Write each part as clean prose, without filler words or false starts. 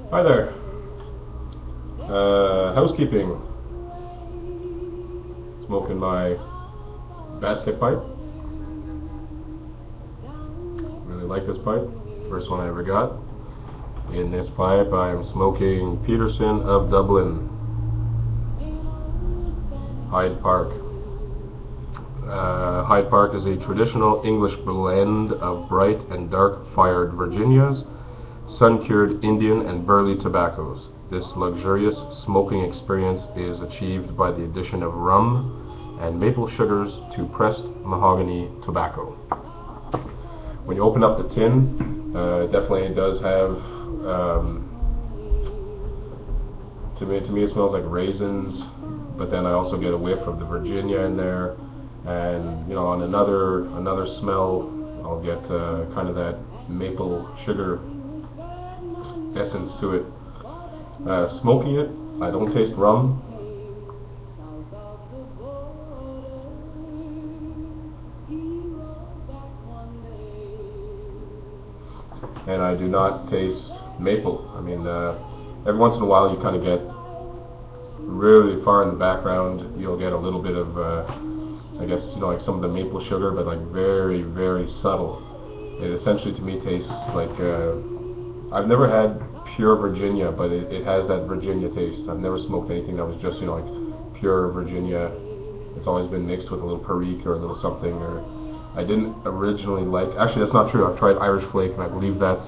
Hi there. Housekeeping. Smoking my basket pipe. Really like this pipe. First one I ever got. In this pipe I am smoking Peterson of Dublin. Hyde Park. Hyde Park is a traditional English blend of bright and dark fired Virginias, sun-cured Indian and burley tobaccos. This luxurious smoking experience is achieved by the addition of rum and maple sugars to pressed mahogany tobacco. When you open up the tin, it definitely does have, to me it smells like raisins, but then I also get a whiff of the Virginia in there, and on another smell I'll get kind of that maple sugar essence to it. Smoking it, I don't taste rum. And I do not taste maple. I mean, every once in a while you kind of get really far in the background, you'll get a little bit of, I guess, like some of the maple sugar, but like very, very subtle. It essentially to me tastes like, I've never had pure Virginia, but it has that Virginia taste. I've never smoked anything that was just, like pure Virginia. It's always been mixed with a little perique or a little something, or I didn't originally like, actually that's not true, I've tried Irish Flake and I believe that's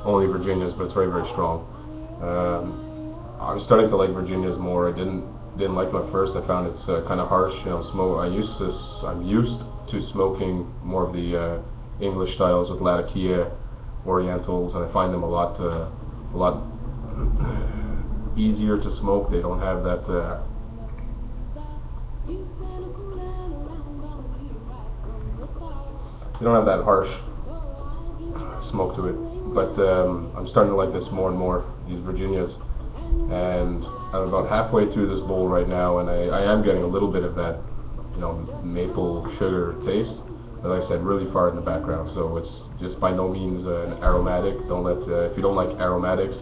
only Virginias, but it's very, very strong. I'm starting to like Virginias more. I didn't like them at first. I found it's kind of harsh, I'm used to smoking more of the English styles with Latakia, Orientals, and I find them a lot easier to smoke. They don't have that harsh smoke to it. But I'm starting to like this more and more, these Virginias, and I'm about halfway through this bowl right now, and I am getting a little bit of that maple sugar taste, but like I said, really far in the background, so it's just by no means an aromatic. Don't let, if you don't like aromatics,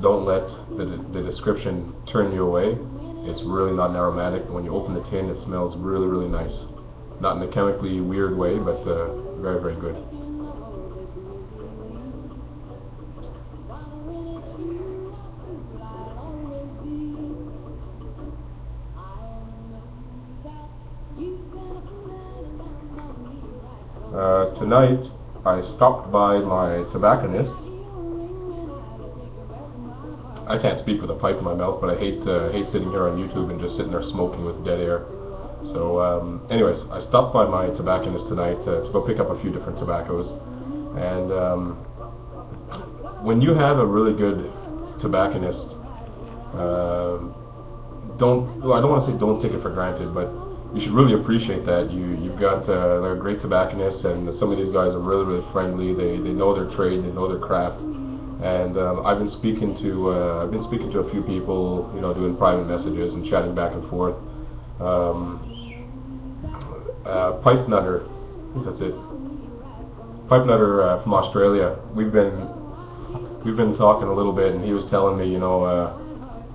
don't let the description turn you away. It's really not an aromatic. When you open the tin, it smells really, really nice. Not in a chemically weird way, but very, very good. Tonight I stopped by my tobacconist. I can't speak with a pipe in my mouth, but I hate sitting here on YouTube and just sitting there smoking with dead air. So anyways, I stopped by my tobacconist tonight to go pick up a few different tobaccos. And when you have a really good tobacconist, I don't want to say don't take it for granted, but you should really appreciate that. You've got they're great tobacconists, and some of these guys are really, really friendly. They know their trade, they know their craft. And I've been speaking to a few people, doing private messages and chatting back and forth. Pipe Nutter, I think that's it. Pipe Nutter from Australia. We've been talking a little bit, and he was telling me,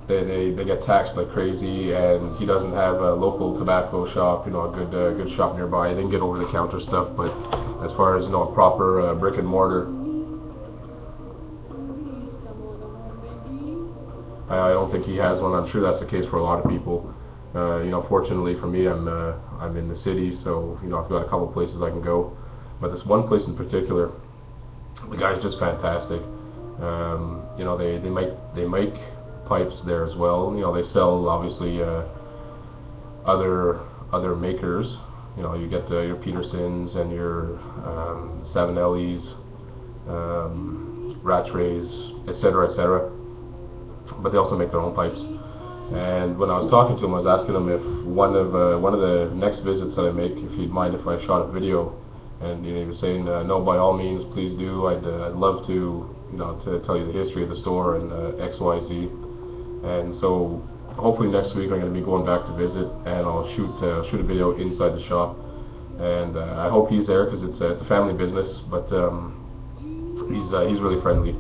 they get taxed like crazy, and he doesn't have a local tobacco shop, a good shop nearby. He didn't get over the counter stuff, but as far as a proper brick and mortar, I don't think he has one. I'm sure that's the case for a lot of people. Fortunately for me, I'm in the city, so I've got a couple places I can go. But this one place in particular, the guy's just fantastic. They make pipes there as well. They sell obviously other makers. You get your Petersons and your Savinellis, Rattrays, etc., etc. But they also make their own pipes. And when I was talking to him, I was asking him if one of the next visits that I make, if he'd mind if I shot a video. And he was saying, no, by all means, please do. I'd love to, to tell you the history of the store and X, Y, Z. And so hopefully next week I'm going to be going back to visit, and I'll shoot a video inside the shop. And I hope he's there, because it's a family business. But he's really friendly.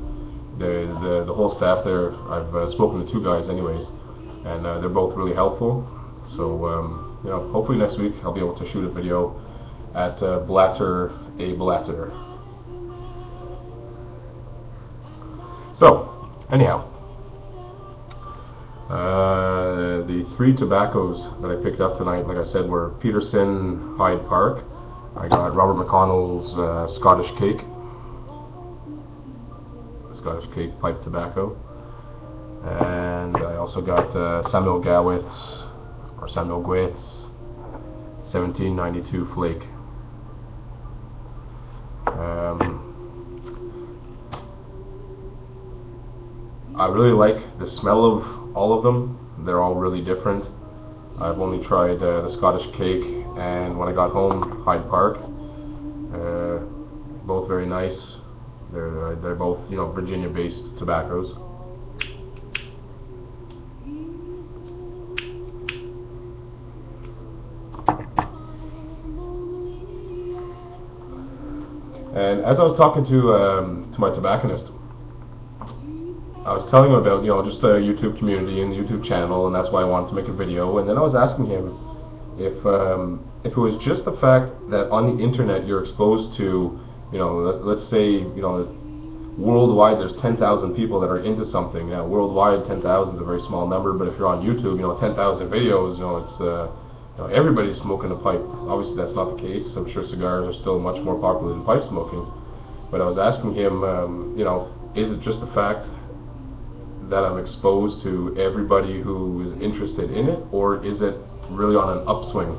the whole staff there, I've spoken to two guys anyways, and they're both really helpful. So you know, hopefully next week I'll be able to shoot a video at Blatter, Blatter. So anyhow, the three tobaccos that I picked up tonight, like I said, were Peterson, Hyde Park. I got Robert McConnell's Scottish Cake pipe tobacco, and I also got Samuel Gawith's 1792 Flake. I really like the smell of all of them. They're all really different. I've only tried the Scottish Cake, and when I got home, Hyde Park. Both very nice. They're both, you know, Virginia-based tobaccos. And as I was talking to my tobacconist, I was telling him about, you know, just the YouTube community and the YouTube channel, and that's why I wanted to make a video. And then I was asking him if it was just the fact that on the internet you're exposed to, you know, let's say, you know, worldwide there's 10,000 people that are into something. Now, worldwide 10,000 is a very small number, but if you're on YouTube, you know, 10,000 videos, you know, it's you know, everybody's smoking a pipe. Obviously, that's not the case. I'm sure cigars are still much more popular than pipe smoking. But I was asking him, you know, is it just the fact that I'm exposed to everybody who is interested in it, or is it really on an upswing?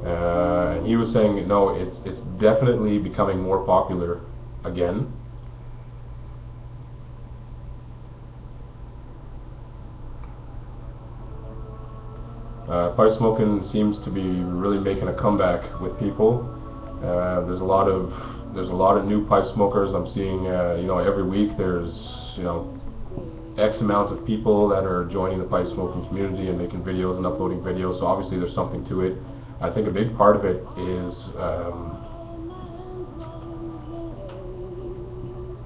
And he was saying, no, it's definitely becoming more popular again. Pipe smoking seems to be really making a comeback with people. There's a lot of new pipe smokers. I'm seeing, you know, every week there's, you know, X amount of people that are joining the pipe smoking community and making videos and uploading videos. So obviously there's something to it. I think a big part of it is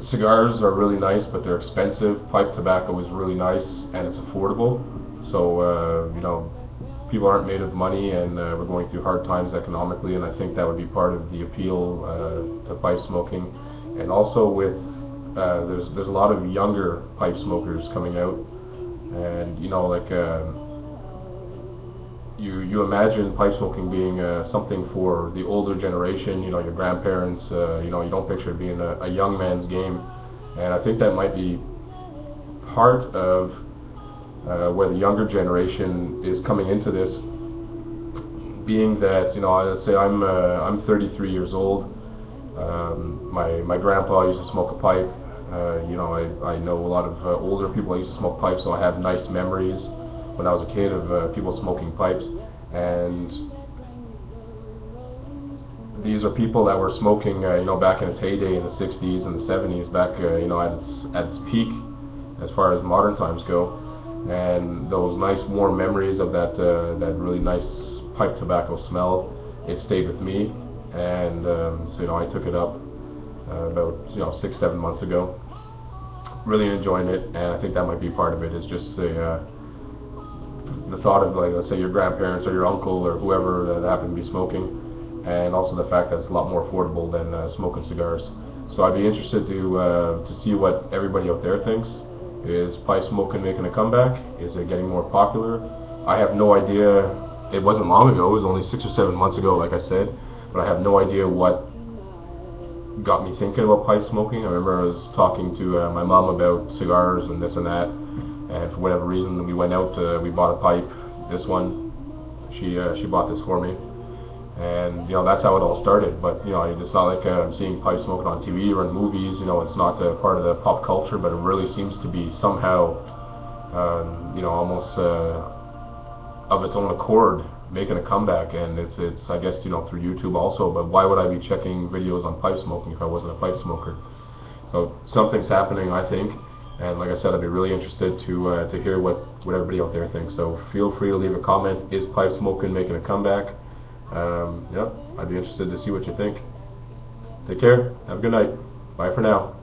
cigars are really nice, but they're expensive. Pipe tobacco is really nice and it's affordable. So you know, people aren't made of money, and we're going through hard times economically, and I think that would be part of the appeal to pipe smoking. And also with there's a lot of younger pipe smokers coming out, and you know, like you imagine pipe smoking being something for the older generation, you know, your grandparents. You know, you don't picture it being a young man's game, and I think that might be part of where the younger generation is coming into this, being that, you know, let's say I'm 33 years old. My grandpa used to smoke a pipe. You know, I know a lot of older people that used to smoke pipes, so I have nice memories when I was a kid of people smoking pipes. And these are people that were smoking, you know, back in its heyday in the 60s and the 70s, back, you know, at its peak as far as modern times go. And those nice warm memories of that really nice pipe tobacco smell, it stayed with me. And so, you know, I took it up about, you know, 6-7 months ago. Really enjoying it, and I think that might be part of it. Is just the thought of, like, let's say your grandparents or your uncle or whoever that happen to be smoking, and also the fact that it's a lot more affordable than smoking cigars. So I'd be interested to see what everybody out there thinks. Is pipe smoking making a comeback? Is it getting more popular? I have no idea. It wasn't long ago. It was only 6 or 7 months ago, like I said. But I have no idea what got me thinking about pipe smoking. I remember I was talking to my mom about cigars and this and that, and for whatever reason we went out, we bought a pipe, this one. She bought this for me, and you know, that's how it all started. But you know, it's not like I'm seeing pipe smoking on TV or in movies. You know, it's not part of the pop culture, but it really seems to be somehow, you know, almost of its own accord making a comeback. And it's I guess, you know, through YouTube also. But why would I be checking videos on pipe smoking if I wasn't a pipe smoker? So something's happening, I think. And like I said, I'd be really interested to hear what everybody out there thinks. So feel free to leave a comment. Is pipe smoking making a comeback? Yeah, I'd be interested to see what you think. Take care. Have a good night. Bye for now.